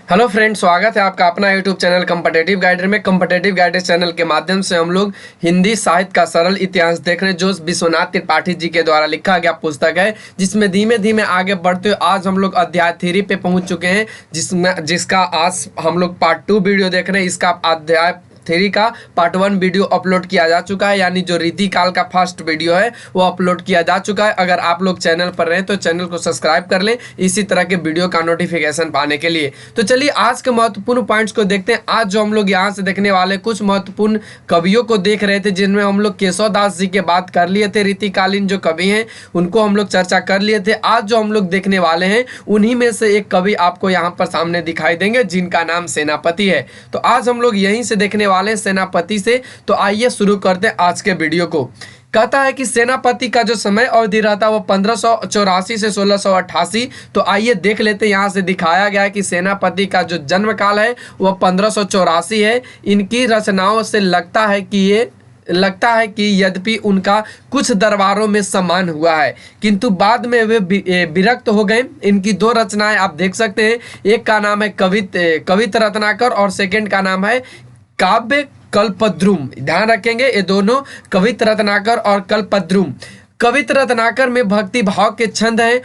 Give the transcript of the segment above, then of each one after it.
Hello friends, स्वागत है आपका अपना यूट्यूब चैनल कॉम्पिटिटिव गाइडर में। कॉम्पिटिटिव गाइडर चैनल के माध्यम से हम लोग हिंदी साहित्य का सरल इतिहास देख रहे हैं, जो विश्वनाथ त्रिपाठी जी के द्वारा लिखा गया पुस्तक है, जिसमें धीमे धीमे आगे बढ़ते हुए आज हम लोग अध्याय 3 पे पहुंच चुके हैं, जिसका आज हम लोग पार्ट 2 वीडियो देख रहे हैं। इसका अध्याय 3 का पार्ट 1 वीडियो अपलोड किया जा चुका है, यानी जो रीति काल का फर्स्ट वीडियो है वो अपलोड किया जा चुका है। अगर आप लोग चैनल पर रहे तो चैनल को सब्सक्राइब कर लें इसी तरह के वीडियो का नोटिफिकेशन पाने के लिए। तो चलिए आज के महत्वपूर्ण पॉइंट्स को देखते हैं। आज जो हम लोग यहाँ से देखने वाले कुछ महत्वपूर्ण कवियों को देख रहे थे, जिनमें हम लोग केशव दास जी के बात कर लिए थे, रीतिकालीन जो कवि हैं उनको हम लोग चर्चा कर लिए थे। आज जो हम लोग देखने वाले हैं उन्हीं में से एक कवि आपको यहाँ पर सामने दिखाई देंगे, जिनका नाम सेनापति है। तो आज हम लोग यहीं से देखने वाले सेनापति से। तो आइए शुरू करते हैं आज के वीडियो को। कहता है कि सेनापति का जो समय अवधि रहता है वो 1584 से 1688। तो आइए देख लेते हैं। यहाँ से दिखाया गया है कि सेनापति का जो जन्म काल है वह 1584 है। इनकी रचनाओं से लगता है कि यद्यपि उनका कुछ दरबारों में सम्मान हुआ है, किंतु बाद में वे विरक्त हो गए। इनकी 2 रचनाएं आप देख सकते हैं। एक का नाम है कवित रत्नाकर और सेकंड का नाम है काव्य कल्पद्रुम। ध्यान रखेंगे, ये दोनों कवित रत्नाकर और कल्पद्रुम। कवित रत्नाकर में भक्ति भाव के छंद हैं।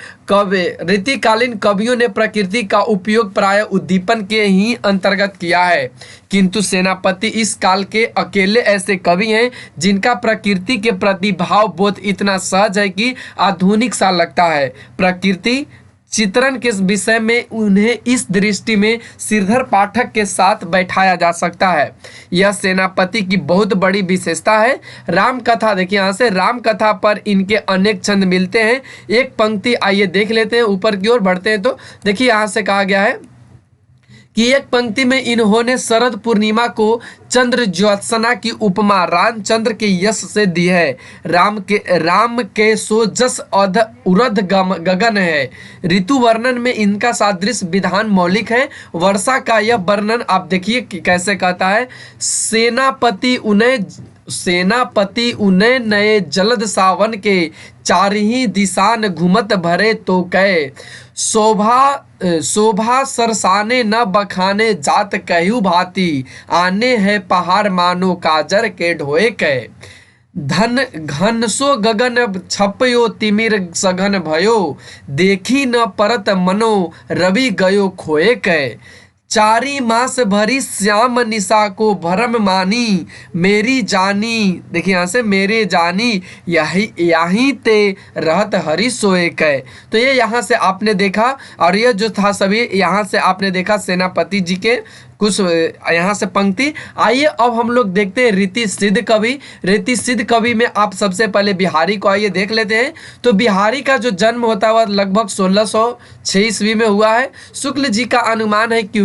रीतिकालीन कवियों ने प्रकृति का उपयोग प्राय उद्दीपन के ही अंतर्गत किया है, किंतु सेनापति इस काल के अकेले ऐसे कवि हैं जिनका प्रकृति के प्रति भाव बोध इतना सहज है कि आधुनिक सा लगता है। प्रकृति चित्रण के विषय में उन्हें इस दृष्टि में श्रीधर पाठक के साथ बैठाया जा सकता है। यह सेनापति की बहुत बड़ी विशेषता है। राम कथा देखिए, यहाँ से राम कथा पर इनके अनेक छंद मिलते हैं। एक पंक्ति आइए देख लेते हैं, ऊपर की ओर बढ़ते हैं। तो देखिए यहाँ से कहा गया है कि एक पंक्ति में इन्होंने शरद पूर्णिमा को चंद्र ज्योत्सना की उपमा रामचंद्र के यश से दी है। राम के सो जस उरध गगन है। ऋतु वर्णन में इनका सादृश्य विधान मौलिक है। वर्षा का यह वर्णन आप देखिए कैसे कहता है। सेनापति उन्हें नए जलद सावन के चारही दिशान घुमत भरे तो कै। शोभा सरसाने न बखाने जात कहू भांति। आने है पहाड़ मानो काजर के ढोए कै। धन घनसो गगन छपयो तिमिर सघन भयो। देखी न परत मनो रवि गयो खोए कै। चारी मास भरी श्याम निशा को भरम मानी। मेरी जानी, देखिए यहाँ से मेरे जानी यही ते रहत हरि सोए कै। तो ये यहाँ से आपने देखा, और ये जो था सभी यहाँ से आपने देखा सेनापति जी के कुछ यहाँ से पंक्ति। आइए अब हम लोग देखते हैं रीति सिद्ध कवि। रीति सिद्ध कवि में आप सबसे पहले बिहारी को आइए देख लेते हैं। तो बिहारी का जो जन्म होता है वह लगभग 1606 ईस्वी में हुआ है। शुक्ल जी का अनुमान है कि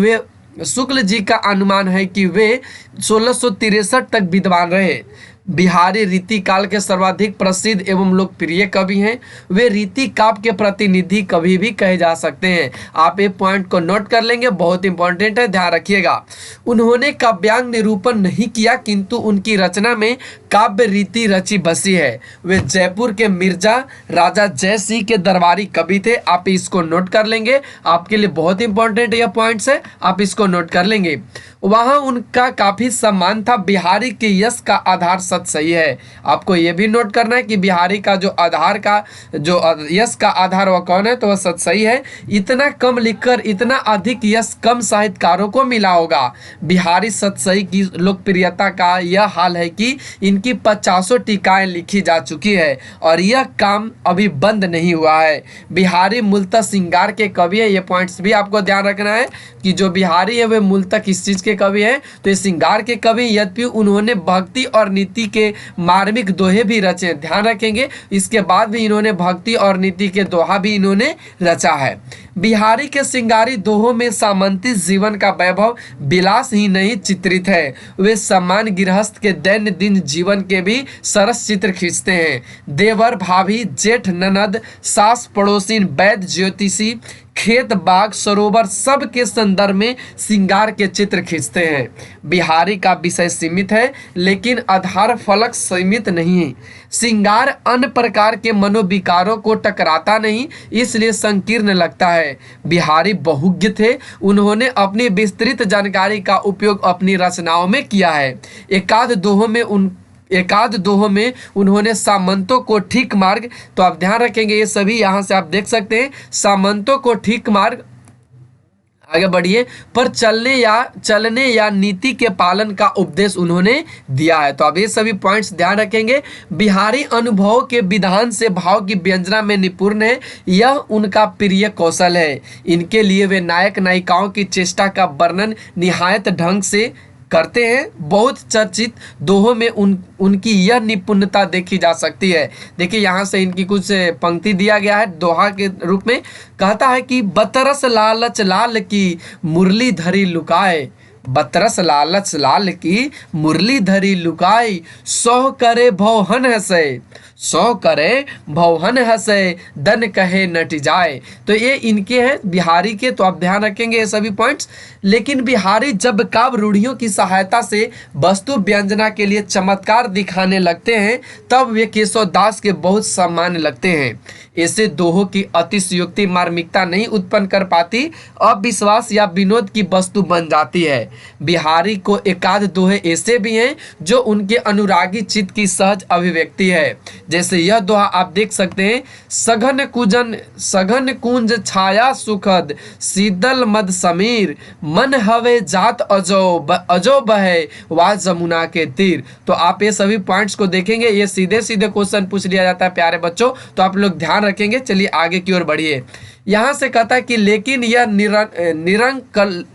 वे 1663 तक विद्वान रहे। बिहारी रीति काल के सर्वाधिक प्रसिद्ध एवं लोकप्रिय कवि हैं। वे रीति काव्य के प्रतिनिधि कवि भी कहे जा सकते हैं। आप ये पॉइंट को नोट कर लेंगे, बहुत इंपॉर्टेंट है, ध्यान रखिएगा। उन्होंने काव्यांग निरूपण नहीं किया, किंतु उनकी रचना में काव्य रीति रची बसी है। वे जयपुर के मिर्जा राजा जय सिंह के दरबारी कवि थे। आप इसको नोट कर लेंगे, आपके लिए बहुत इंपॉर्टेंट यह पॉइंट्स है, आप इसको नोट कर लेंगे। वहाँ उनका काफी सम्मान था। बिहारी के यश का आधार सत सही है। आपको यह भी नोट करना है कि बिहारी का जो यश का आधार वह कौन है, तो वह सत सही है। इतना कम लिखकर इतना अधिक यश कम साहित्यकारों को मिला होगा। बिहारी सत सही की लोकप्रियता का यह हाल है कि इनकी 50 टीकाएं लिखी जा चुकी है और यह काम अभी बंद नहीं हुआ है। बिहारी मूलतः श्रृंगार के कवि है। ये पॉइंट्स भी आपको ध्यान रखना है कि जो बिहारी है वे मूलतः किस चीज के कवि है, तो ये श्रृंगार के कवि। यद्यपि उन्होंने भक्ति और नीति के मार्मिक दोहे भी रचे, ध्यान रखेंगे। इसके बाद भी इन्होंने भक्ति और नीति के दोहा भी इन्होंने रचा है। बिहारी के श्रृंगारी दोहों में सामंती जीवन का वैभव विलास ही नहीं चित्रित है। वे सम्मान गृहस्थ के दैन्य दिन जीवन के भी सरस चित्र खींचते हैं। देवर भाभी जेठ ननद सास पड़ोसिन वैद्य ज्योतिषी खेत बाग सरोवर सब के संदर्भ में श्रृंगार के चित्र खींचते हैं। बिहारी का विषय सीमित है लेकिन आधार फलक सीमित नहीं है। श्रृंगार अन्य प्रकार के मनोविकारों को टकराता नहीं, इसलिए संकीर्ण लगता है। बिहारी बहुज्ञ थे, उन्होंने अपनी विस्तृत जानकारी का उपयोग अपनी रचनाओं में किया है। एकाध दोहों में उन्होंने सामंतों को ठीक मार्ग, तो आप ध्यान रखेंगे ये सभी यहाँ से आप देख सकते हैं, सामंतों को ठीक मार्ग आगे बढ़िए पर चलने या नीति के पालन का उपदेश उन्होंने दिया है। तो अब ये सभी पॉइंट्स ध्यान रखेंगे। बिहारी अनुभवों के विधान से भाव की व्यंजना में निपुण है, यह उनका प्रिय कौशल है। इनके लिए वे नायक नायिकाओं की चेष्टा का वर्णन निहायत ढंग से करते हैं। बहुत चर्चित दोहों में उनकी यह निपुणता देखी जा सकती है। देखिए यहाँ से इनकी कुछ पंक्ति दिया गया है दोहा के रूप में। कहता है कि बतरस लालच लाल की मुरली धरी लुकाए, बतरस लालच लाल की मुरली धरी लुकाई, सौ करे भौहन हंसे, सौ करे भौहन हंसे, दन कहे नट जाए। तो ये इनके हैं बिहारी के, तो आप ध्यान रखेंगे ये सभी पॉइंट्स। लेकिन बिहारी जब काव्य रूढ़ियों की सहायता से वस्तु व्यंजना के लिए चमत्कार दिखाने लगते हैं तब वे केशव दास के बहुत सामान्य लगते हैं। ऐसे दोहों की अतिशयोक्ति मार्मिकता नहीं उत्पन्न कर पाती, अविश्वास या विनोद की वस्तु बन जाती है। बिहारी को एकाध दोहे ऐसे भी हैं जो उनके अनुरागी चित्त की सहज अभिव्यक्ति है। जैसे यह दोहा आप देख सकते हैं, सघन कुंज छाया सुखद, शीतल मद समीर, मन हवे जात अजो बहे वा जमुना के तीर। तो आप ये सभी पॉइंट्स को देखेंगे, ये सीधे सीधे क्वेश्चन पूछ लिया जाता है प्यारे बच्चों, तो आप लोग ध्यान रखेंगे। चलिए आगे की ओर बढ़िए। यहाँ से कहता है कि लेकिन यह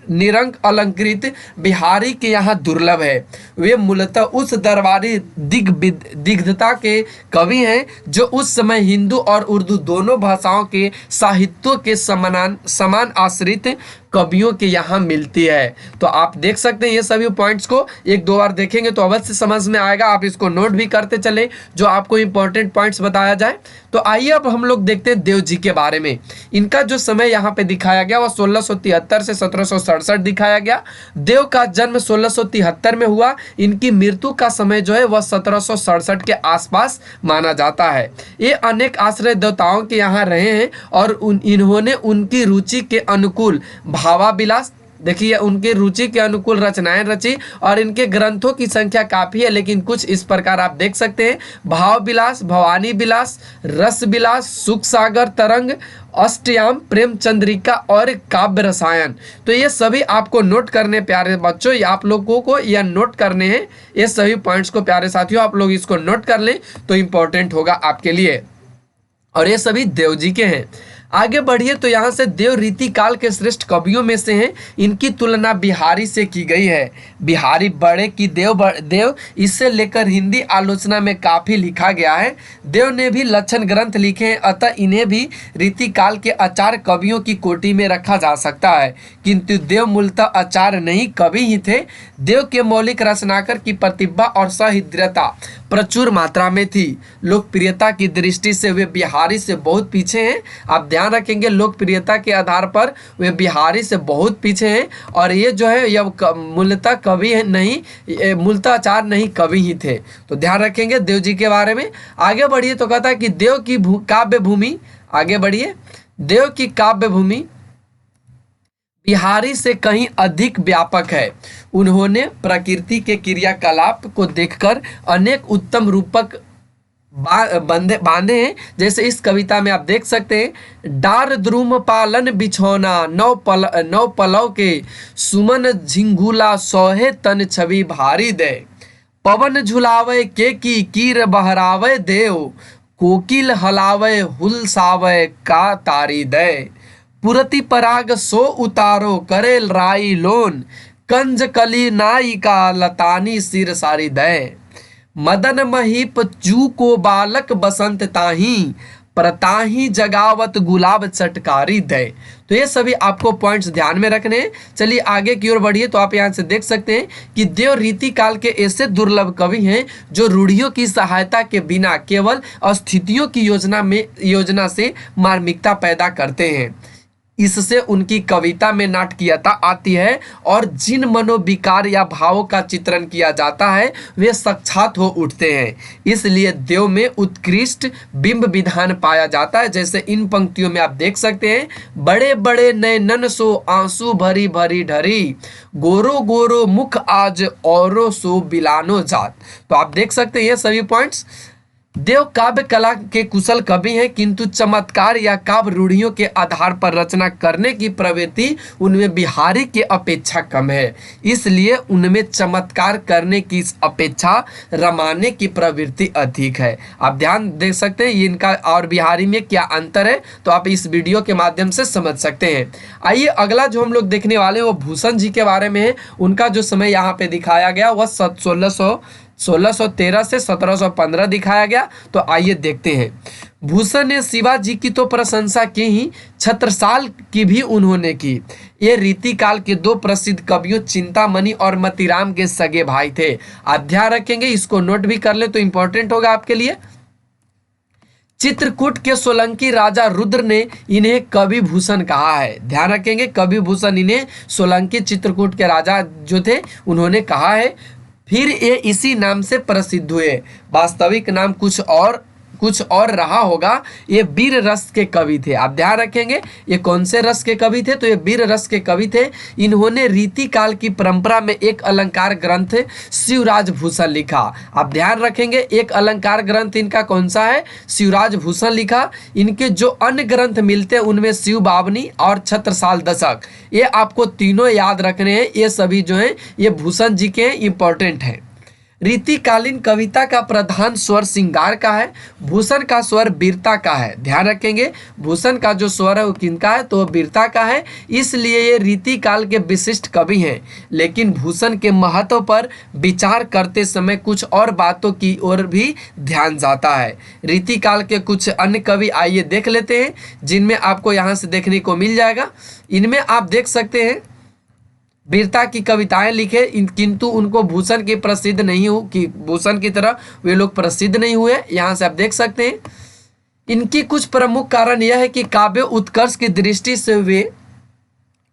निरंक अलंकृत बिहारी के यहाँ दुर्लभ है। वे मूलतः उस दरबारी दिग्धता के कवि हैं जो उस समय हिंदू और उर्दू दोनों भाषाओं के साहित्यों के समान आश्रित कवियों के यहाँ मिलती है। तो आप देख सकते हैं ये सभी पॉइंट्स को एक दो बार देखेंगे तो अवश्य समझ में आएगा। आप इसको नोट भी करते चले जो आपको इंपॉर्टेंट पॉइंट्स बताया जाए। तो आइए अब हम लोग देखते हैं देव जी के बारे में। इनका जो समय यहाँ पे दिखाया गया वह 1673 से 1767 दिखाया गया। देव का जन्म 1673 में हुआ। इनकी मृत्यु का समय जो है वह 1767 के आसपास माना जाता है। ये अनेक आश्रय देवताओं के यहाँ रहे हैं और इन्होंने उनकी रुचि के अनुकूल भावाविलास, देखिए उनके रुचि के अनुकूल रचनाएं रची और इनके ग्रंथों की संख्या काफी है, लेकिन कुछ इस प्रकार आप देख सकते हैं। भाव विलास, भवानी विलास, रस विलास, सुख सागर तरंग, अष्टयाम, प्रेम चंद्रिका और काव्य रसायन। तो ये सभी आपको नोट करने प्यारे बच्चों, ये आप लोगों को यह नोट करने हैं। ये सभी पॉइंट्स को प्यारे साथियों आप लोग इसको नोट कर लें तो इंपॉर्टेंट होगा आपके लिए। और ये सभी देव जी के हैं। आगे बढ़िए तो यहाँ से देव रीति काल के श्रेष्ठ कवियों में से हैं। इनकी तुलना बिहारी से की गई है। बिहारी बड़े की देव इससे लेकर हिंदी आलोचना में काफी लिखा गया है। देव ने भी लक्षण ग्रंथ लिखे हैं, अतः इन्हें भी रीति काल के आचार्य कवियों की कोटि में रखा जा सकता है। किंतु देव मूलतः आचार्य नहीं कवि ही थे। देव के मौलिक रचनाकर की प्रतिभा और सहृदयता प्रचुर मात्रा में थी। लोकप्रियता की दृष्टि से वे बिहारी से बहुत पीछे हैं। आप ध्यान रखेंगे लोकप्रियता के आधार पर वे बिहारी से बहुत पीछे हैं। और ये जो है यह मूलतः कवि नहीं, मूलतः आचार्य नहीं कवि ही थे। तो ध्यान रखेंगे देव जी के बारे में। आगे बढ़िए तो कहता है कि देव की काव्य भूमि, आगे बढ़िए, देव की काव्य भूमि बिहारी से कहीं अधिक व्यापक है। उन्होंने प्रकृति के क्रियाकलाप को देखकर अनेक उत्तम रूपक बांधे हैं। जैसे इस कविता में आप देख सकते हैं, डार द्रुम पालन बिछौना नौ पलव के सुमन झिंगुला सोहे तन छवि भारी दे, पवन झुलावे के की कीर बहरावे देव, कोकिल हलावे हुलसावे का तारी दे, पुरति पराग सो उतारो करेल राई लोन, कंज कली नायिका लतानी सिर सारी दय, मदन महीप जू को बालक बसंत ताही, प्रताही जगावत गुलाब चटकारी दे। तो ये सभी आपको पॉइंट्स ध्यान में रखने हैं। चलिए आगे की ओर बढ़िए तो आप यहाँ से देख सकते हैं कि देव रीति काल के ऐसे दुर्लभ कवि हैं जो रूढ़ियों की सहायता के बिना केवल स्थितियों की योजना से मार्मिकता पैदा करते हैं। इससे उनकी कविता में नाटकीयता आती है और जिन मनोविकार या भावों का चित्रण किया जाता है वे साक्षात हो उठते हैं। इसलिए देव में उत्कृष्ट बिंब विधान पाया जाता है। जैसे इन पंक्तियों में आप देख सकते हैं, बड़े बड़े नयनन सो आंसू भरी भरी ढरी, गोरो गोरो मुख आज औरो सो बिलानो जात। तो आप देख सकते हैं ये सभी पॉइंट्स। देव काव्य कला के कुशल कवि हैं, किंतु चमत्कार या काव्य रूढ़ियों के आधार पर रचना करने की प्रवृत्ति उनमें बिहारी के अपेक्षा कम है। इसलिए उनमें चमत्कार करने की अपेक्षा रमाने की प्रवृत्ति अधिक है। आप ध्यान दे सकते हैं इनका और बिहारी में क्या अंतर है, तो आप इस वीडियो के माध्यम से समझ सकते हैं। आइए अगला जो हम लोग देखने वाले हैं वो भूषण जी के बारे में है। उनका जो समय यहाँ पे दिखाया गया वह 1613 से 1715 दिखाया गया। तो आइए देखते हैं। भूषण ने शिवाजी की तो प्रशंसा की ही, छत्रसाल की भी उन्होंने की। ये रीतिकाल के दो प्रसिद्ध कवियों चिंतामणि और मतीराम के सगे भाई थे। आप ध्यान रखेंगे, इसको नोट भी कर ले तो इंपॉर्टेंट होगा आपके लिए। चित्रकूट के सोलंकी राजा रुद्र ने इन्हें कवि भूषण कहा है। ध्यान रखेंगे, कवि भूषण इन्हें सोलंकी चित्रकूट के राजा जो थे उन्होंने कहा है। फिर ये इसी नाम से प्रसिद्ध हुए। वास्तविक नाम कुछ और रहा होगा। ये वीर रस के कवि थे। आप ध्यान रखेंगे ये कौन से रस के कवि थे, तो ये वीर रस के कवि थे। इन्होंने रीति काल की परंपरा में एक अलंकार ग्रंथ शिवराज भूषण लिखा। आप ध्यान रखेंगे एक अलंकार ग्रंथ इनका कौन सा है, शिवराज भूषण लिखा। इनके जो अन्य ग्रंथ मिलते हैं उनमें शिव बावनी और छत्रसाल दशक, ये आपको तीनों याद रखने हैं। ये सभी जो हैं ये भूषण जी के इंपॉर्टेंट हैं। रीतिकालीन कविता का प्रधान स्वर श्रृंगार का है, भूषण का स्वर वीरता का है। ध्यान रखेंगे भूषण का जो स्वर है वो किनका है, तो वीरता का है। इसलिए ये रीतिकाल के विशिष्ट कवि हैं। लेकिन भूषण के महत्व पर विचार करते समय कुछ और बातों की ओर भी ध्यान जाता है। रीतिकाल के कुछ अन्य कवि आइए देख लेते हैं, जिनमें आपको यहाँ से देखने को मिल जाएगा। इनमें आप देख सकते हैं वीरता की कविताएं लिखे, किंतु उनको भूषण की प्रसिद्ध नहीं हो कि भूषण की तरह वे लोग प्रसिद्ध नहीं हुए। यहाँ से आप देख सकते हैं इनकी कुछ प्रमुख कारण यह है कि काव्य उत्कर्ष की दृष्टि से वे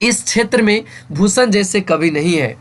इस क्षेत्र में भूषण जैसे कवि नहीं है।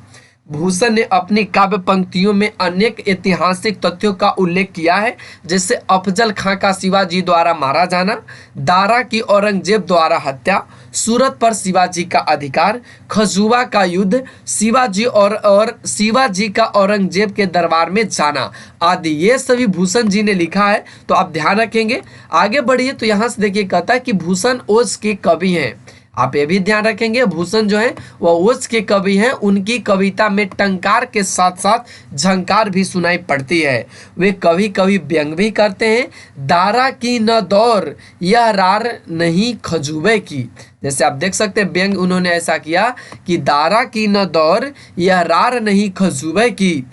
भूषण ने अपनी काव्य पंक्तियों में अनेक ऐतिहासिक तथ्यों का उल्लेख किया है, जैसे अफजल खां का शिवाजी द्वारा मारा जाना, दारा की औरंगजेब द्वारा हत्या, सूरत पर शिवाजी का अधिकार, खजुआ का युद्ध, शिवाजी और शिवाजी का औरंगजेब के दरबार में जाना आदि। ये सभी भूषण जी ने लिखा है। तो आप ध्यान रखेंगे। आगे बढ़िए तो यहाँ से देखिए कहता है कि भूषण ओज के कवि हैं। आप ये भी ध्यान रखेंगे भूषण जो है वह ओज के कवि हैं। उनकी कविता में टंकार के साथ साथ झंकार भी सुनाई पड़ती है। वे कभी कभी व्यंग भी करते हैं। दारा की न दौर यह रार नहीं खजूबे की। जैसे आप देख सकते हैं व्यंग उन्होंने ऐसा किया कि दारा की न दौर यह रार नहीं खजूबे की।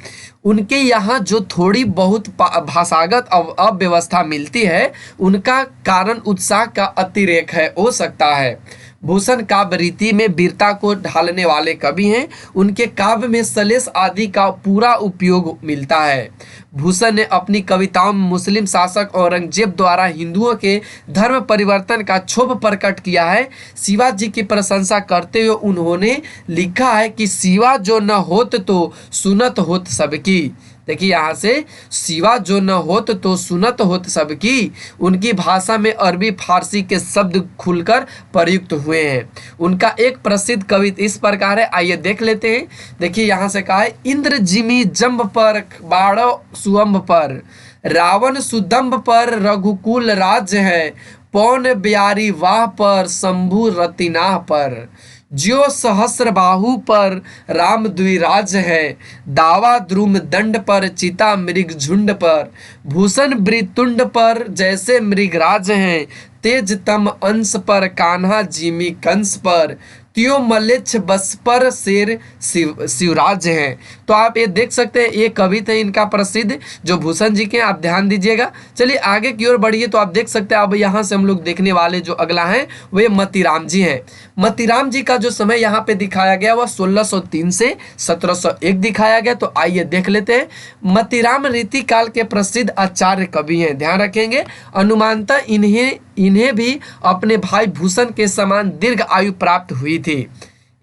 उनके यहाँ जो थोड़ी बहुत भाषागत अव्यवस्था मिलती है उनका कारण उत्साह का अतिरेक है हो सकता है। भूषण काव्य रीति में वीरता को ढालने वाले कवि हैं। उनके काव्य में सलेश आदि का पूरा उपयोग मिलता है। भूषण ने अपनी कविताओं में मुस्लिम शासक औरंगजेब द्वारा हिंदुओं के धर्म परिवर्तन का क्षोभ प्रकट किया है। शिवाजी की प्रशंसा करते हुए उन्होंने लिखा है कि शिवा जो न होत तो सुनत होत सबकी। देखिए यहाँ से शिवा जो न होत तो सुनत होत सबकी। उनकी भाषा में अरबी फारसी के शब्द खुलकर प्रयुक्त हुए हैं। उनका एक प्रसिद्ध कविता इस प्रकार है, आइए देख लेते हैं। देखिए यहाँ से कहा है, इंद्र जिमी जम्ब पर बाड़ो सुअम्ब पर, रावण सुदम्ब पर रघुकुल राज्य है, पौन ब्यारी वाह पर शंभु रतिनाह पर, ज्यो सहस्र बाहु पर राम द्विराज है, दावा द्रुम दंड पर चिता मृग झुंड पर, भूषण वृतुंड पर जैसे मृगराज हैं, तेज तम अंश पर कान्हा जिमी कंस पर, त्यो मलेच्छ बस पर शेर शिवराज हैं। तो आप ये देख सकते हैं ये कवि थे इनका प्रसिद्ध जो भूषण जी के, आप ध्यान दीजिएगा। चलिए आगे की ओर बढ़िए तो आप देख सकते हैं अब यहाँ से हम लोग देखने वाले जो अगला है वो मतीराम जी हैं। मतीराम जी का जो समय यहाँ पे दिखाया गया वह 1603 से 1701 दिखाया गया। तो आइए देख लेते हैं। मतीराम रीति काल के प्रसिद्ध आचार्य कवि हैं। ध्यान रखेंगे अनुमानतः इन्हें इन्हें भी अपने भाई भूषण के समान दीर्घ आयु प्राप्त हुई थी।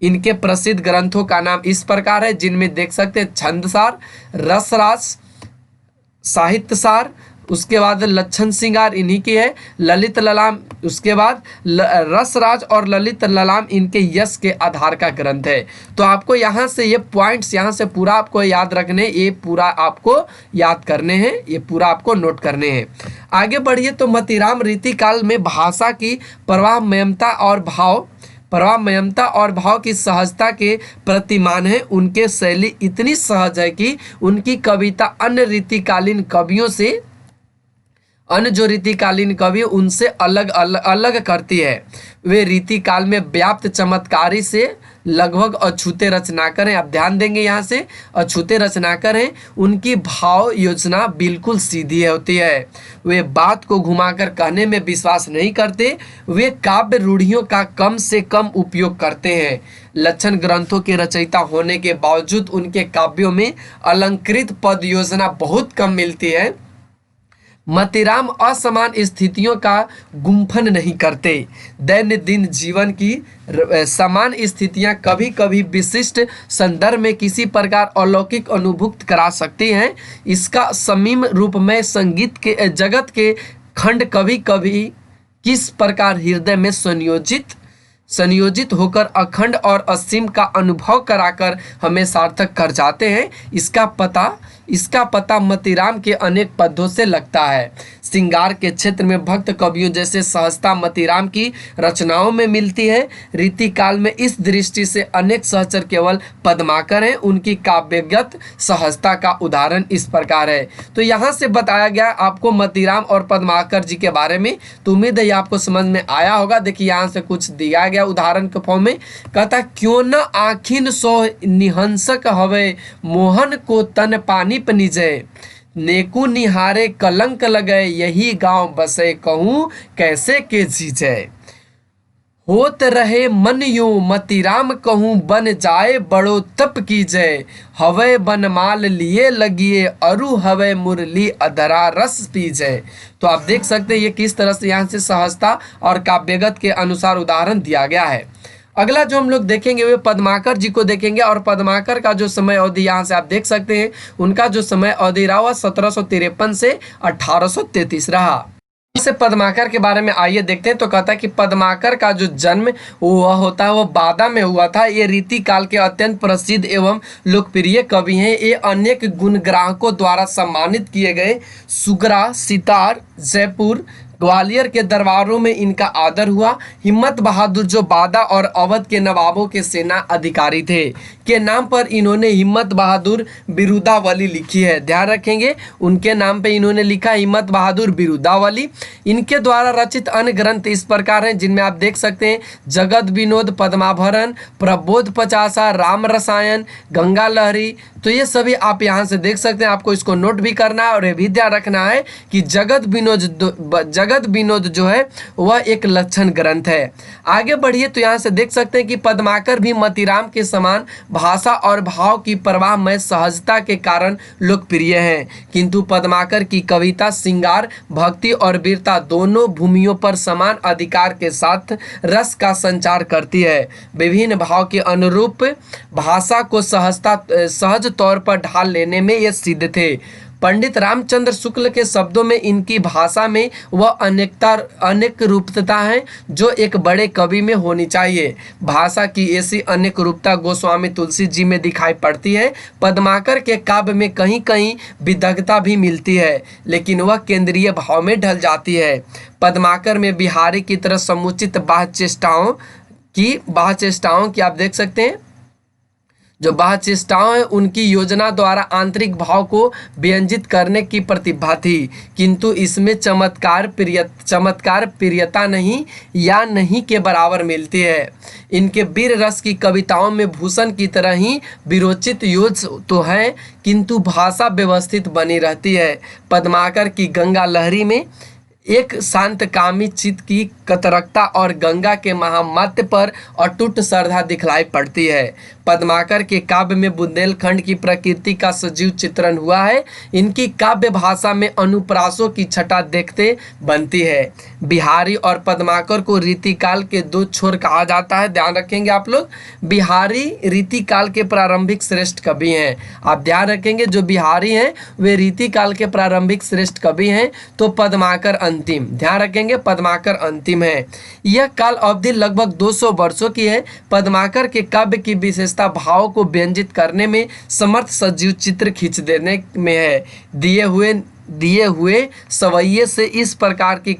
इनके प्रसिद्ध ग्रंथों का नाम इस प्रकार है, जिनमें देख सकते हैं छंदसार, रसरास, साहित्यसार, उसके बाद लक्षण श्रृंगार इन्हीं की है, ललित ललाम, उसके बाद रसराज और ललित ललाम इनके यश के आधार का ग्रंथ है। तो आपको यहाँ से ये पॉइंट्स यहाँ से पूरा आपको याद रखने, ये पूरा आपको याद करने हैं, ये पूरा आपको नोट करने हैं। आगे बढ़िए तो मतीराम रीतिकाल में भाषा की प्रवाहमयता और भाव की सहजता के प्रतिमान है। उनके शैली इतनी सहज है कि उनकी कविता अन्य जो रीतिकालीन कवि उनसे अलग करती है। वे रीतिकाल में व्याप्त चमत्कारी से लगभग अछूते रचनाकार हैं। आप ध्यान देंगे यहाँ से अछूते रचनाकार हैं। उनकी भाव योजना बिल्कुल सीधी होती है। वे बात को घुमाकर कहने में विश्वास नहीं करते। वे काव्य रूढ़ियों का कम से कम उपयोग करते हैं। लक्षण ग्रंथों के रचयिता होने के बावजूद उनके काव्यों में अलंकृत पद योजना बहुत कम मिलती है। मतीराम असमान स्थितियों का गुम्फन नहीं करते। दैनंदिन जीवन की समान स्थितियां कभी कभी विशिष्ट संदर्भ में किसी प्रकार अलौकिक अनुभूत करा सकती हैं। इसका समीम रूपमय संगीत के जगत के खंड कभी कभी किस प्रकार हृदय में संयोजित होकर अखंड और असीम का अनुभव कराकर हमें सार्थक कर जाते हैं। इसका पता मतीराम के अनेक पदों से लगता है। श्रृंगार के क्षेत्र में भक्त कवियों जैसे सहजता मतीराम की रचनाओं में मिलती है। रीतिकाल में इस दृष्टि से अनेक सहचर केवल पद्माकर हैं। उनकी काव्यगत सहजता का उदाहरण इस प्रकार है। तो यहाँ से बताया गया आपको मतीराम और पद्माकर जी के बारे में। तो उम्मीद है आपको समझ में आया होगा। देखिए यहाँ से कुछ दिया गया उदाहरण के फॉर्म में। कहता क्यों न आखिन सो निहंसक हवे, मोहन को तन पानी निजय, नेकु निहारे कलंक लगे, यही गांव बसे कहूँ कैसे के जीजे। होत रहे मन यूं मतीराम कहूँ बन जाए बड़ो तप कीजे, हवे बनमाल लिए लगिए अरु हवे मुरली अधरा रस पीजे। तो आप देख सकते हैं ये किस तरह से यहाँ से सहजता और काव्यगत के अनुसार उदाहरण दिया गया है। अगला जो हम लोग देखेंगे वे पद्माकर जी को देखेंगे। और पद्माकर का जो समय अवधि यहाँ से आप देख सकते हैं, उनका जो समय अवधि रहा हुआ 1753 से 1833 रहा। इससे पद्माकर के बारे में आइए देखते हैं। तो कहता है कि पद्माकर का जो जन्म हुआ होता है वो बादा में हुआ था। ये रीति काल के अत्यंत प्रसिद्ध एवं लोकप्रिय कवि हैं। ये अनेक गुण ग्राहकों द्वारा सम्मानित किए गए। सुगरा, सितार, जयपुर, ग्वालियर के दरबारों में इनका आदर हुआ। हिम्मत बहादुर जो बादा और अवध के नवाबों के सेना अधिकारी थे के नाम पर इन्होंने हिम्मत बहादुर बिरुदावली लिखी है। ध्यान रखेंगे उनके नाम पे इन्होंने लिखा हिम्मत बहादुर बिरुदावली। इनके द्वारा रचित अन्य ग्रंथ इस प्रकार हैं, जिनमें आप देख सकते हैं जगत विनोद, पद्माभरण, प्रबोध पचासा, राम रसायन, गंगा लहरी। तो ये सभी आप यहाँ से देख सकते हैं। आपको इसको नोट भी करना है और ये भी ध्यान रखना है कि जगत विनोद जो है वह एक लक्षण ग्रंथ है। आगे बढ़िए तो यहाँ से देख सकते हैं कि पद्माकर भी मतीराम के समान भाषा और भाव की प्रवाहमय सहजता के कारण लोकप्रिय हैं, किंतु पद्माकर की कविता श्रृंगार, भक्ति और वीरता दोनों भूमियों पर समान अधिकार के साथ रस का संचार करती है। विभिन्न भाव के अनुरूप भाषा को सहज तौर पर ढाल लेने में ये सिद्ध थे। पंडित रामचंद्र शुक्ल के शब्दों में इनकी भाषा में वह अनेक रूपता है जो एक बड़े कवि में होनी चाहिए। भाषा की ऐसी अनेक रूपता गोस्वामी तुलसी जी में दिखाई पड़ती है। पद्माकर के काव्य में कहीं कहीं विदग्धता भी मिलती है, लेकिन वह केंद्रीय भाव में ढल जाती है। पद्माकर में बिहारी की तरह समुचित बाह्य चेष्टाओं की आप देख सकते हैं जो बाह्य चेष्टाएं हैं उनकी योजना द्वारा आंतरिक भाव को व्यंजित करने की प्रतिभा थी, किंतु इसमें चमत्कार प्रियता नहीं के बराबर मिलती है। इनके वीर रस की कविताओं में भूषण की तरह ही विरोचित योज तो है, किंतु भाषा व्यवस्थित बनी रहती है। पद्माकर की गंगा लहरी में एक शांतकामी चित्त की कतरकता और गंगा के महामत्य पर अटूट श्रद्धा दिखलाई पड़ती है। पद्माकर के काव्य में बुंदेलखंड की प्रकृति का सजीव चित्रण हुआ है। इनकी काव्य भाषा में अनुप्रासों की छटा देखते बनती है। बिहारी और पद्माकर को रीतिकाल के दो छोर कहा जाता है, ध्यान रखेंगे आप लोग। बिहारी रीतिकाल के प्रारंभिक श्रेष्ठ कवि हैं। आप ध्यान रखेंगे, जो बिहारी हैं वे रीतिकाल के प्रारंभिक श्रेष्ठ कवि हैं, तो पद्माकर अंतिम, ध्यान रखेंगे पद्माकर अंतिम है। यह काल अवधि लगभग 200 वर्षों की है। पद्माकर के काव्य की विशेषता भाव को व्यंजित करने में समर्थ सजीव चित्र खींच देने में है। दिए हुए सवैये से इस प्रकार की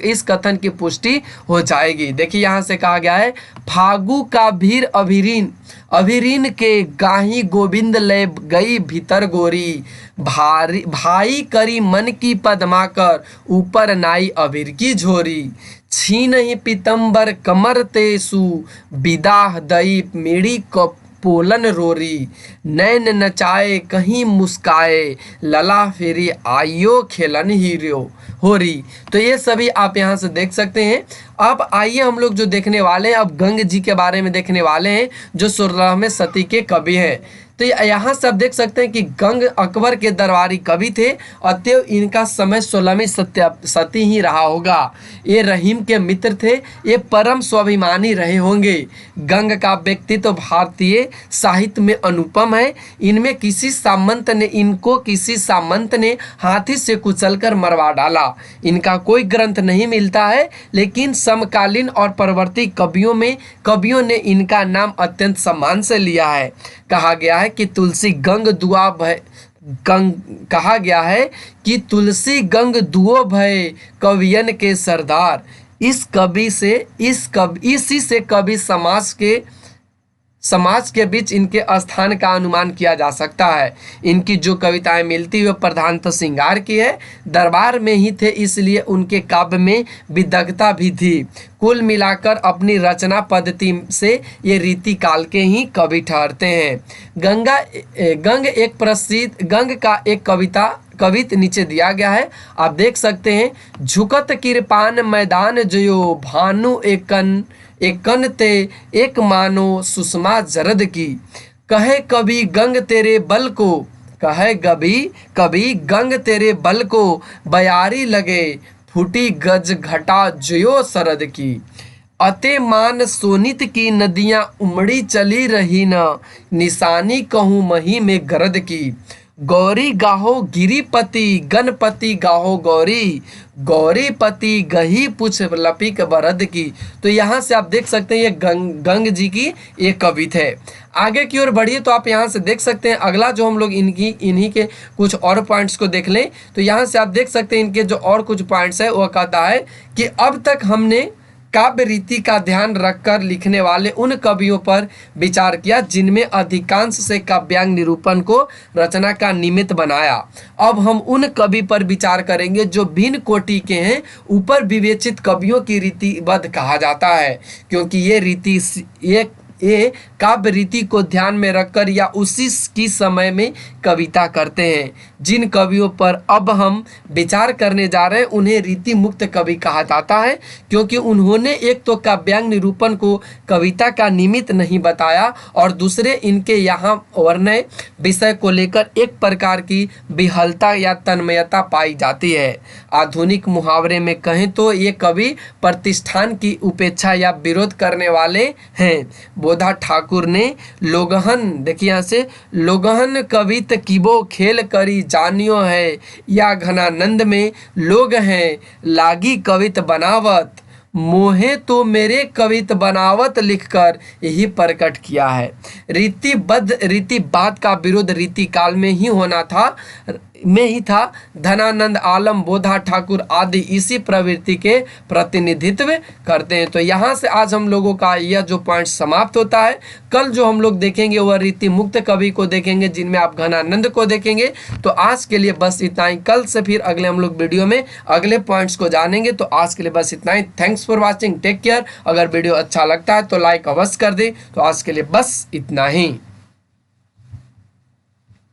इस कथन की पुष्टि हो जाएगी। देखिए यहाँ से कहा गया है, फागु का भीर अभिरीन के गाही गोविंद ले गई भीतर गोरी, भाई करी मन की पद्माकर ऊपर नाई अबीर की झोरी, छीन ही पीतम्बर कमर तेसु विदाह दई मेरी पोलन रोरी, नैन नचाए कहीं मुस्काए लला फेरी आइयो खेलन हीरो होरी। तो ये सभी आप यहाँ से देख सकते हैं। अब आइए हम लोग जो देखने वाले हैं, अब गंग जी के बारे में देखने वाले हैं, जो 16वें शती के कवि हैं। तो यहाँ से आप देख सकते हैं कि गंग अकबर के दरबारी कवि थे, अतएव इनका समय 16वीं शती ही रहा होगा। ये रहीम के मित्र थे, ये परम स्वाभिमानी रहे होंगे। गंग का व्यक्तित्व भारतीय साहित्य में अनुपम है। इनको किसी सामंत ने हाथी से कुचलकर मरवा डाला। इनका कोई ग्रंथ नहीं मिलता है, लेकिन समकालीन और परवर्ती कवियों ने इनका नाम अत्यंत सम्मान से लिया है। कहा गया है कि तुलसी गंग दुओ भय कवियन के सरदार। इसी से कवि समाज के बीच इनके स्थान का अनुमान किया जा सकता है। इनकी जो कविताएं मिलती है वो प्रधानतः श्रृंगार की है। दरबार में ही थे, इसलिए उनके काव्य में विदग्धता भी थी। कुल मिलाकर अपनी रचना पद्धति से ये रीतिकाल के ही कवि ठहरते हैं। गंग का एक कवित नीचे दिया गया है, आप देख सकते हैं। झुकत किरपान मैदान जयो भानु एकन ते एक मानो सुषमा जरद की, कहे कभी गंग तेरे बल को बयारी लगे, फूटी गज घटा जयो सरद की। अते मान सोनित की नदियां उमड़ी चली रही न, निशानी कहूँ मही में गरद की। गौरी गाहो गिरिपति गणपति गाहो गौरीपति गही पुछ लपिक बरद की। तो यहाँ से आप देख सकते हैं ये गंग जी की ये कविता है। आगे की ओर बढ़िए तो आप यहाँ से देख सकते हैं अगला जो हम लोग इन्हीं के कुछ और पॉइंट्स को देख लें, तो यहाँ से आप देख सकते हैं इनके जो और कुछ पॉइंट्स है वो कहता है कि अब तक हमने काव्य रीति का ध्यान रखकर लिखने वाले उन कवियों पर विचार किया जिनमें अधिकांश से काव्यांग निरूपण को रचना का निमित्त बनाया। अब हम उन कवि पर विचार करेंगे जो भिन्न कोटि के हैं। ऊपर विवेचित कवियों की रीतिबद्ध कहा जाता है, क्योंकि ये काव्य रीति को ध्यान में रखकर या उसी की समय में कविता करते हैं। जिन कवियों पर अब हम विचार करने जा रहे हैं उन्हें रीति मुक्त कवि कहा जाता है, क्योंकि उन्होंने एक तो काव्यांग निरूपण को कविता का निमित्त नहीं बताया और दूसरे इनके यहाँ वर्णय विषय को लेकर एक प्रकार की विहलता या तन्मयता पाई जाती है। आधुनिक मुहावरे में कहें तो ये कवि प्रतिष्ठान की उपेक्षा या विरोध करने वाले हैं। बोधा ठाकुर ने लोगहन, देखिए यहाँ से, लोगहन कवित कीबो खेल करी जानियो है, या घनानंद में लोग हैं लागी कवित बनावत, मोहे तो मेरे कवित बनावत लिखकर यही प्रकट किया है। रीतिवाद का विरोध रीतिकाल में ही था। धनानंद आलम, बोधा ठाकुर आदि इसी प्रवृत्ति के प्रतिनिधित्व करते हैं। तो यहाँ से आज हम लोगों का यह जो पॉइंट समाप्त होता है। कल जो हम लोग देखेंगे वह रीति मुक्त कवि को देखेंगे, जिनमें आप घनानंद को देखेंगे। तो आज के लिए बस इतना ही। कल से फिर अगले हम लोग वीडियो में अगले पॉइंट्स को जानेंगे। तो आज के लिए बस इतना ही। Thanks for watching, take care. अगर वीडियो अच्छा लगता है तो लाइक अवश्य कर दें। तो आज के लिए बस इतना ही।